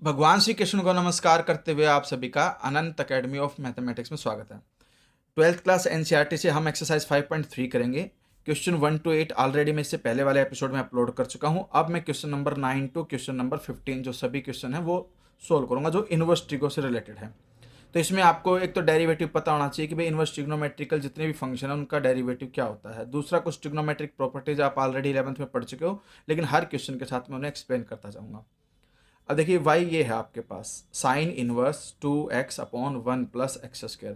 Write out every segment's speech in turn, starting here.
भगवान श्री कृष्ण को नमस्कार करते हुए आप सभी का अनंत अकेडमी ऑफ मैथमेटिक्स में स्वागत है। 12th क्लास एनसीईआरटी से हम एक्सरसाइज 5.3 करेंगे। क्वेश्चन 1 to 8 ऑलरेडी मैं इससे पहले वाले एपिसोड में अपलोड कर चुका हूं। अब मैं question number 9 to question number 15 जो सभी क्वेश्चन है वो सोल्व करूंगा जो इनवर्स ट्रिगो से रिलेटेड है। तो इसमें आपको एक तो डेरिवेटिव पता होना चाहिए कि भाई इनवर्स ट्रिग्नोमेट्रिकल जितने भी फंक्शन है उनका डेरिवेटिव क्या होता है। दूसरा, कुछ ट्रिग्नोमेट्रिक प्रॉपर्टीज आप ऑलरेडी 11th में पढ़ चुके हो, लेकिन हर क्वेश्चन के साथ मैं उन्हें एक्सप्लेन करता जाऊंगा। अब देखिए y ये है आपके पास sine inverse 2x upon 1 plus x square.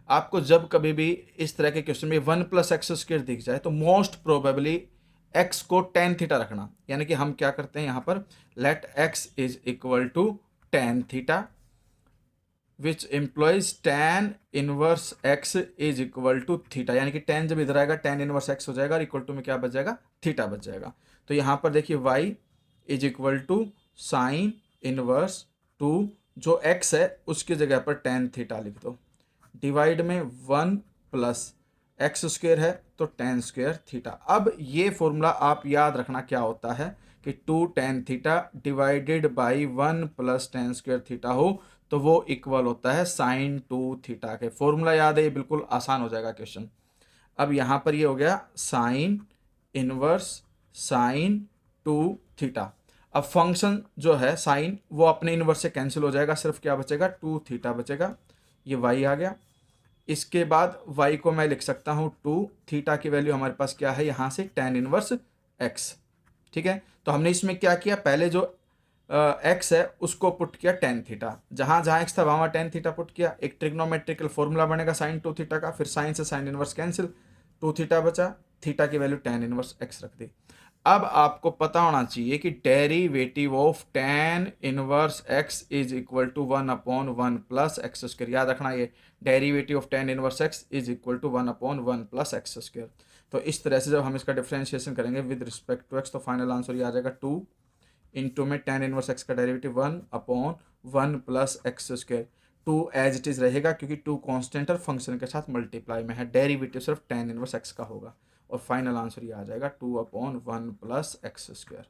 आपको जब कभी भी इस तरह के क्वेश्चन में 1 प्लस एक्स स्क्र दिख जाए तो मोस्ट प्रोबेबली x को टेन थीटा रखना, यानी कि हम क्या करते हैं यहाँ पर let x is equal to tan theta which employs tan inverse x is equal to theta, यानी कि टेन जब इधर आएगा टेन इनवर्स x हो जाएगा और इक्वल टू में क्या बच जाएगा, थीटा बच जाएगा। तो यहाँ पर देखिए y is equal to sine inverse two जो x है उसकी जगह पर टेन थीटा लिख दो, डिवाइड में 1 प्लस एक्स स्क्वेयर है तो टेन स्क्वेयर थीटा। अब ये फॉर्मूला आप याद रखना क्या होता है कि 2 ten theta divided by 1 plus tan square theta हो तो वो इक्वल होता है साइन 2 थीटा के। फॉर्मूला याद है, ये बिल्कुल आसान हो जाएगा क्वेश्चन। अब यहाँ पर ये हो गया साइन इनवर्स साइन 2 थीटा। अब फंक्शन जो है साइन वो अपने इनवर्स से कैंसिल हो जाएगा, सिर्फ क्या बचेगा 2 थीटा बचेगा। ये y आ गया। इसके बाद y को मैं लिख सकता हूँ 2 थीटा की वैल्यू हमारे पास क्या है यहाँ से टेन इनवर्स x। ठीक है, तो हमने इसमें क्या किया, पहले जो x है उसको पुट किया टेन थीटा, जहाँ जहाँ x था वहाँ टेन थीटा पुट किया। एक ट्रिग्नोमेट्रिकल फॉर्मूला बनेगा साइन 2 थीटा का, फिर साइन से साइन इनवर्स कैंसिल, 2 थीटा बचा, थीटा की वैल्यू टेन इनवर्स x रख दी। अब आपको पता होना चाहिए कि derivative of tan inverse x is equal to 1 upon 1 plus x square. याद रखना ये derivative of tan inverse x is equal to 1 upon 1 plus x square. तो इस तरह से जब हम इसका डिफ्रेंशिएशन करेंगे विद रिस्पेक्ट टू x तो फाइनल आंसर ये आ जाएगा 2 इंटू में टेन इनवर्स x का derivative 1 upon 1 plus x square. 2 as it is रहेगा क्योंकि 2 कांस्टेंट और फंक्शन के साथ मल्टीप्लाई में है, डेरिवेटिव सिर्फ टेन इनवर्स x का होगा और फाइनल आंसर ये आ जाएगा 2 अपॉन 1 प्लस एक्स स्क्वायर।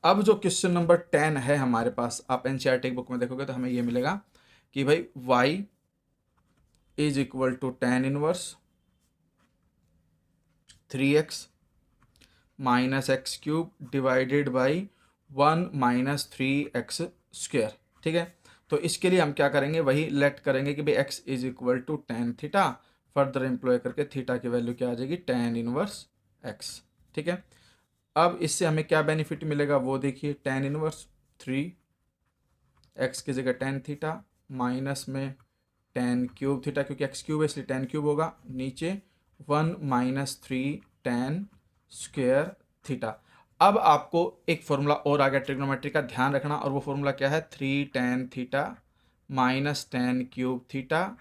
अब जो क्वेश्चन नंबर 10 है हमारे पास, आप एनसीईआरटी बुक में देखोगे तो हमें ये मिलेगा कि भाई y is equal to tan inverse 3x minus x cube divided by 1 minus 3x square. ठीक है, तो इसके लिए हम क्या करेंगे, वही लेट करेंगे कि भाई x is equal to tan theta, further employ करके थीटा की वैल्यू क्या आ जाएगी टेन इनवर्स x। ठीक है, अब इससे हमें क्या बेनिफिट मिलेगा वो देखिए, टेन इनवर्स 3x की जगह टेन थीटा माइनस में टेन क्यूब थीटा, क्योंकि x क्यूब है इसलिए टेन क्यूब होगा, नीचे 1 माइनस 3 टेन स्क्वेयर थीटा। अब आपको एक फॉर्मूला और आ गया ट्रिग्नोमेट्री का, ध्यान रखना, और वो फॉर्मूला क्या है 3 tan theta minus tan cube theta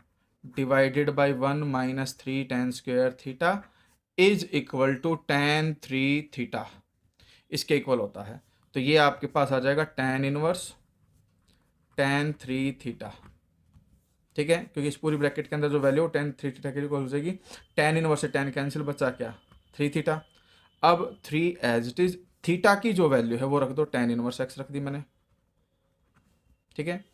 divided by 1 minus 3 tan square theta is equal to tan 3 theta, इसके इक्वल होता है। तो ये आपके पास आ जाएगा टेन इनवर्स टेन 3 थीटा। ठीक है, क्योंकि इस पूरी ब्रैकेट के अंदर जो वैल्यू टेन 3 थीटा के इक्वल हो जाएगी, टेन इनवर्स से टेन कैंसिल, बचा क्या 3 थीटा। अब 3 एज इट इज, थीटा की जो वैल्यू है वो रख दो, टेन इनवर्स एक्स रख दी मैंने। ठीक है,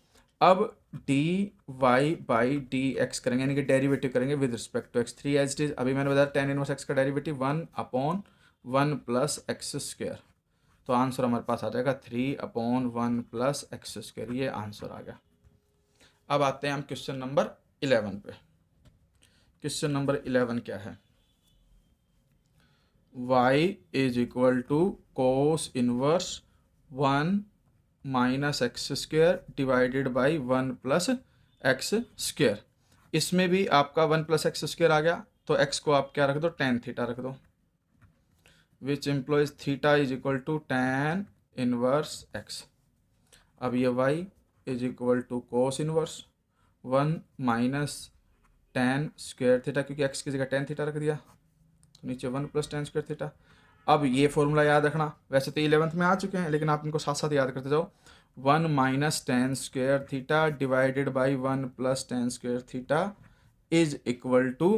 अब d y by d x करेंगे, यानी कि डेरिवेटिव करेंगे with respect to x. 3 as it is, अभी मैंने बताया टेन इनवर्स एक्स का derivative 1 upon 1 plus x square, तो आंसर हमारे पास आ जाएगा 3 अपॉन 1 प्लस एक्स स्क्वायर, ये आंसर आ गया। अब आते हैं हम क्वेश्चन नंबर 11 पे। क्वेश्चन नंबर 11 क्या है, y is equal to cos inverse 1 minus x square divided by 1 plus x square. इसमें भी आपका 1 प्लस एक्स स्क्वेयर आ गया, तो x को आप क्या रख दो टेन थीटा रख दो, which implies theta is equal to tan inverse x। अब ये y is equal to cos inverse 1 minus tan square theta, क्योंकि x की जगह टेन थीटा रख दिया, तो नीचे 1 प्लस टेन स्क्वेयर थीटा। अब ये फॉर्मूला याद रखना, वैसे तो 11th में आ चुके हैं लेकिन आप इनको साथ साथ याद करते जाओ। 1 minus tan square theta divided by 1 plus tan square theta is equal to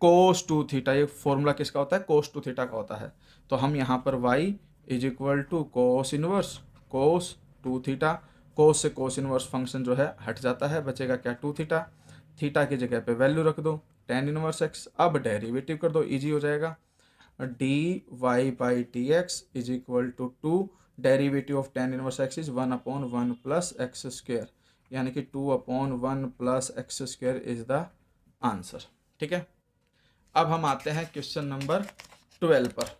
cos 2 theta. ये फॉर्मूला किसका होता है, कोस 2 थीटा का होता है। तो हम यहाँ पर y is equal to cos inverse cos two theta, cos से कोस इनवर्स फंक्शन जो है हट जाता है, बचेगा क्या, टू थीटा, थीटा की जगह पे वैल्यू रख दो टेन इनवर्स एक्स, अब डेरिवेटिव कर दो, इजी हो जाएगा, d y by d x is equal to two, derivative of tan inverse x is 1/1 plus x square, यानी कि 2/1 plus x square is the answer. ठीक है, अब हम आते हैं क्वेश्चन नंबर 12 पर।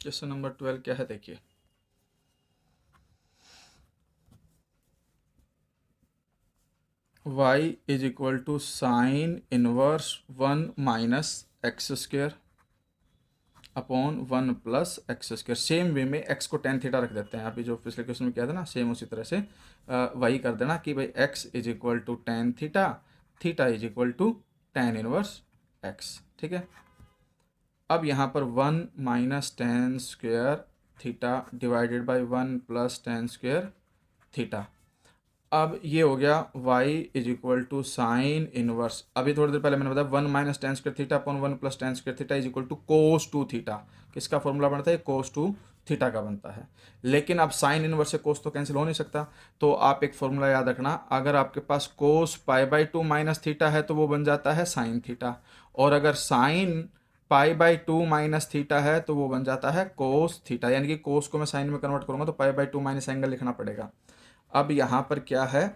क्वेश्चन नंबर 12 क्या है, देखिए, y is equal to sine inverse 1 minus x square upon 1 plus x square. Same way में x को टेन थीटा रख देते हैं, अभी जो पिछले क्वेश्चन में किया था ना, सेम उसी तरह से वही कर देना कि भाई x is equal to tan theta, theta is equal to tan inverse x। ठीक है, अब यहाँ पर 1 minus tan square theta divided by 1 plus tan square theta. अब ये हो गया y is equal to sine inverse, अभी थोड़ी देर पहले मैंने बताया 1 minus tan square theta upon 1 plus tan square theta is equal to cos two theta. किसका फॉर्मूला बनता है, कोस टू थीटा का बनता है। लेकिन अब साइन इनवर्स से कोस तो कैंसिल हो नहीं सकता, तो आप एक फॉर्मूला याद रखना, अगर आपके पास cos pi by two minus theta है तो वो बन जाता है साइन थीटा, और अगर sine pi by two minus theta है तो वो बन जाता है कोस थीटा, यानी कि कोस को मैं साइन में कन्वर्ट करूंगा तो pi by two minus angle लिखना पड़ेगा। अब यहाँ पर क्या है,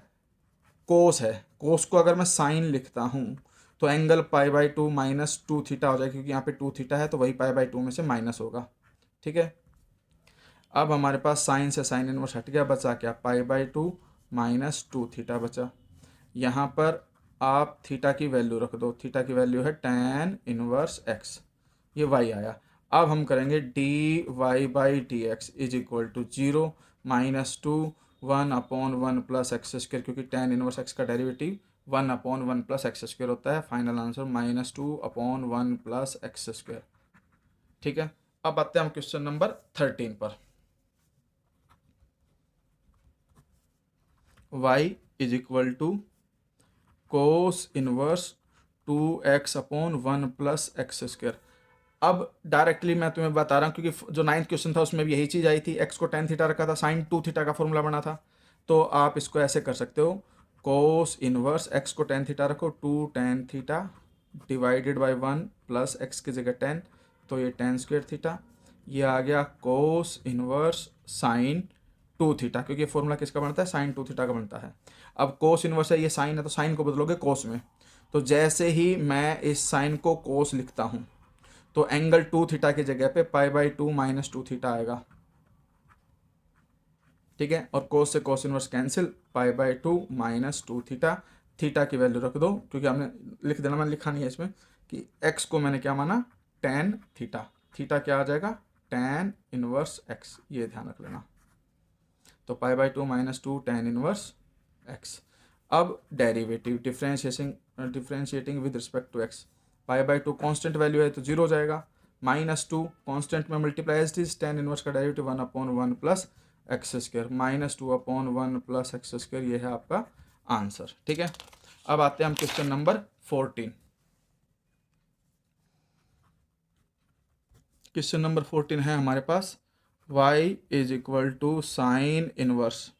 कोस है, कोस को अगर मैं साइन लिखता हूँ तो angle pi by two minus to theta हो जाएगा, क्योंकि यहाँ पे टू थीटा है तो वही पाई बाई टू में से माइनस होगा। ठीक है, अब हमारे पास साइन से साइन इनवर्स हट गया, बचा क्या, पाई by two minus to theta बचा। यहाँ पर आप थीटा की वैल्यू रख दो, थीटा की वैल्यू है टेन इनवर्स एक्स, ये वाई आया। अब हम करेंगे d y by d x is equal to zero minus two 1/1 plus x square, क्योंकि टेन इनवर्स एक्स का डेरिवेटिव 1/1 प्लस एक्स स्क्वेयर होता है। Final answer -2/1 plus x square. ठीक है, अब आते हैं हम क्वेश्चन नंबर 13 पर। y is equal to cos inverse 2x/1 plus x square. अब डायरेक्टली मैं तुम्हें बता रहा हूँ, क्योंकि जो 9th क्वेश्चन था उसमें भी यही चीज़ आई थी, x को टेन थीटा रखा था, साइन टू थीटा का फॉर्मूला बना था, तो आप इसको ऐसे कर सकते हो, कोस इनवर्स x को टेन थीटा रखो, two tan theta divided by 1 plus x की जगह टेन, तो ये टेन स्क्वेयर थीटा, ये आ गया cos inverse sine two theta, क्योंकि ये फॉर्मूला किसका बनता है, साइन टू थीटा का बनता है। अब कोस इनवर्स है, ये साइन है तो साइन को बदलोगे कोस में, तो जैसे ही मैं इस साइन को कोस लिखता हूँ तो एंगल टू थीटा की जगह पे पाई by two minus to theta आएगा। ठीक है, और कोस से cos inverse cancel, pi by two minus to theta, theta की वैल्यू रख दो, क्योंकि हमने लिख देना, मैंने लिखा नहीं है इसमें कि एक्स को मैंने क्या माना, टेन थीटा, थीटा क्या आ जाएगा, टेन इनवर्स एक्स, ये ध्यान रख लेना। तो pi by two minus two tan inverse x. अब derivative differentiating with respect to x, pi by two constant value है तो जीरो हो जाएगा, -2 कॉन्स्टेंट में multiply as is tan inverse का derivative 1/1 plus x square, -2/1 plus x square, ये है आपका आंसर। ठीक है, अब आते हैं हम क्वेश्चन नंबर 14। क्वेश्चन नंबर 14 है हमारे पास, y is equal to sine inverse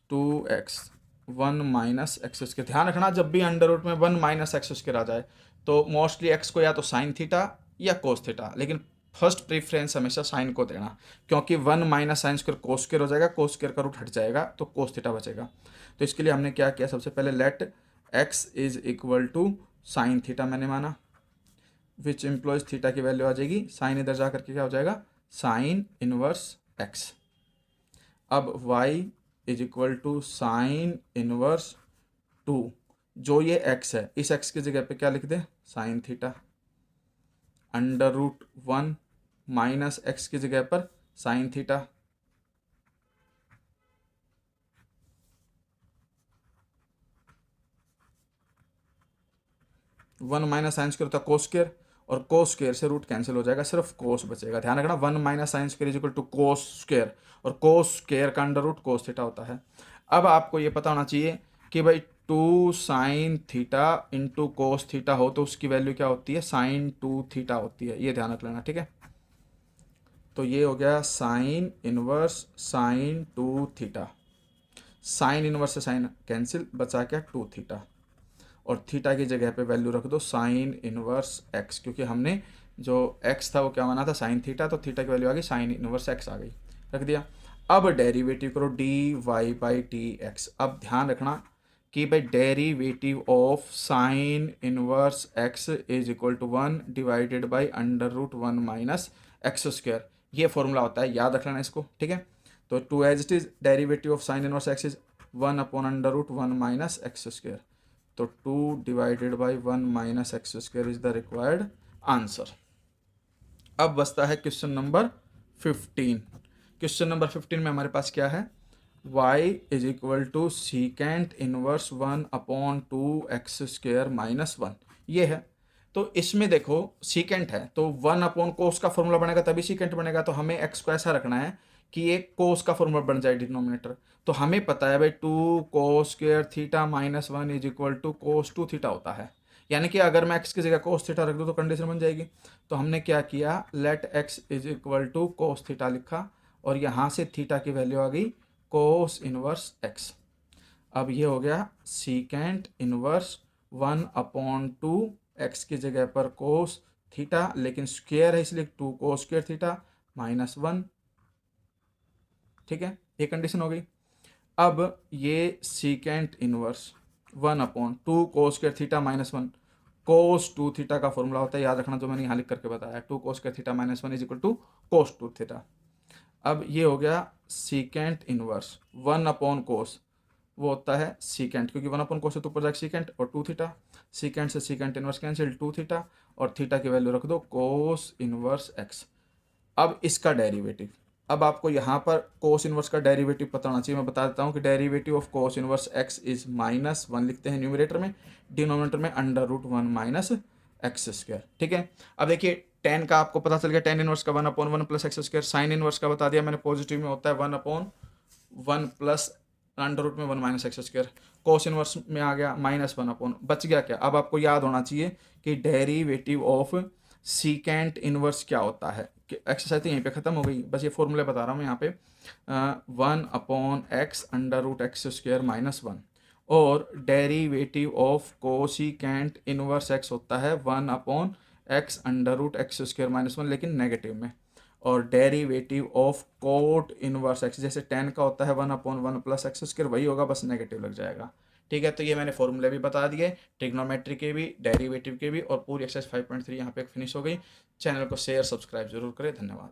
2x 1 minus x square. ध्यान रखना, जब भी अंडर रूट में 1 माइनस एक्स स्क्वेयर आ जाए तो मोस्टली x को या तो साइन थीटा या कोस थीटा, लेकिन फर्स्ट प्रेफरेंस हमेशा साइन को देना, क्योंकि 1 minus sine square cos square हो जाएगा, कोस स्क्वेयर का रूट हट जाएगा तो कोस थीटा बचेगा। तो इसके लिए हमने क्या किया, सबसे पहले let x is equal to sine theta मैंने माना, विच एम्प्लॉयज थीटा की वैल्यू आ जाएगी, साइन इधर जा करके क्या हो जाएगा, साइन इनवर्स x। अब y is equal to sine inverse two, जो ये x है इस x की जगह पे क्या लिख दे, sine theta, under root 1 minus x की जगह पर sine theta, one minus sine square होता है कोस स्क्वायर, और कोस स्क्वायर से रूट कैंसिल हो जाएगा, सिर्फ कोस बचेगा। ध्यान रखना, 1 minus sine square is equal to cos square, और कोस स्क्वायर का अंडर रूट कोस थीटा होता है। अब आपको ये पता होना चाहिए कि भाई two sine theta into cos theta हो तो उसकी वैल्यू क्या होती है, साइन टू थीटा होती है, ये ध्यान रख लेना। ठीक है, तो ये हो गया sine inverse sine 2 theta, sine inverse से साइन कैंसिल, बचा क्या 2 थीटा, और थीटा की जगह पे वैल्यू रख दो साइन इनवर्स एक्स, क्योंकि हमने जो एक्स था वो क्या माना था साइन थीटा, तो थीटा की वैल्यू आ गई साइन इनवर्स एक्स आ गई, रख दिया। अब डेरिवेटिव करो d y by t x. अब ध्यान रखना कि भाई derivative of sine inverse x is equal to 1 divided by under root 1 minus x square, ये फॉर्मूला होता है, याद रख लेना इसको, ठीक है। तो two as it is derivative of sine inverse x is 1 upon under root 1 minus x square, तो 2 divided by 1 minus x square is the required answer. अब बचता है क्वेश्चन नंबर 15। क्वेश्चन नंबर 15 में हमारे पास क्या है, y is equal to secant inverse 1 upon 2 x square minus 1, ये है। तो इसमें देखो सीकेंट है तो 1 अपॉन कोस का फॉर्मूला बनेगा तभी सीकेंट बनेगा, तो हमें x को ऐसा रखना है कि एक कोस का फॉर्मूला बन जाए डिनोमिनेटर। तो हमें पता है भाई 2 cos square theta minus 1 is equal to cos 2 theta होता है, यानी कि अगर मैं x की जगह कोस थीटा रख दूँ तो कंडीशन बन जाएगी। तो हमने क्या किया, let x is equal to cos theta लिखा, और यहाँ से थीटा की वैल्यू आ गई कोस इनवर्स x। अब ये हो गया सीकेंट इनवर्स 1 अपॉन 2 एक्स की जगह पर कोस थीटा, लेकिन स्क्वायर है इसलिए 2 कोस स्क्वायर थीटा माइनस 1, ठीक है, ये कंडीशन हो गई। अब ये secant inverse 1 upon 2 cos square theta minus 1, कोस 2 थीटा का फॉर्मूला होता है, याद रखना जो मैंने यहाँ लिख करके बताया, 2 cos square theta minus 1 is equal to cos 2 theta. अब ये हो गया सीकेंट इनवर्स 1 अपॉन कोस, वो होता है सीकेंट, क्योंकि 1 अपॉन कोस से तो ऊपर जाएगा सीकेंट, और 2 थीटा, सीकेंट से सीकेंट इनवर्स कैंसिल 2 थीटा, और थीटा की वैल्यू रख दो कोस इनवर्स एक्स। अब इसका डेरिवेटिव, अब आपको यहाँ पर कोस इनवर्स का डेरिवेटिव पता होना चाहिए। मैं बता देता हूँ कि derivative of cos inverse x is minus 1 लिखते हैं न्यूमरेटर में, डिनोमिनेटर में under root 1 minus x square, ठीक है। अब देखिए टेन का आपको पता चल गया, टेन इनवर्स का 1 upon 1 plus x square, sine inverse का बता दिया मैंने, पॉजिटिव में होता है 1 अपॉन 1 प्लस अंडर रूट में 1 minus x square, cos inverse में आ गया माइनस 1 अपॉन, बच गया क्या, अब आपको याद होना चाहिए कि डेरिवेटिव ऑफ सीकेंट इनवर्स क्या होता है। एक्सरसाइज तो यहीं पे ख़त्म हो गई, बस ये फॉर्मूला बता रहा हूँ यहाँ पे, 1 upon x under root x square minus 1, और derivative of cosecant inverse x होता है 1 upon x under root x square minus 1, लेकिन नेगेटिव में, और derivative of cot inverse x जैसे टेन का होता है 1 अपॉन 1 प्लस एक्स स्क्वायर, वही होगा, बस नेगेटिव लग जाएगा, ठीक है। तो ये मैंने फॉर्मूले भी बता दिए, ट्रिग्नोमेट्री के भी, डेरिवेटिव के भी, और पूरी एक्सरसाइज 5.3 यहाँ पे फिनिश हो गई। चैनल को शेयर सब्सक्राइब जरूर करें, धन्यवाद।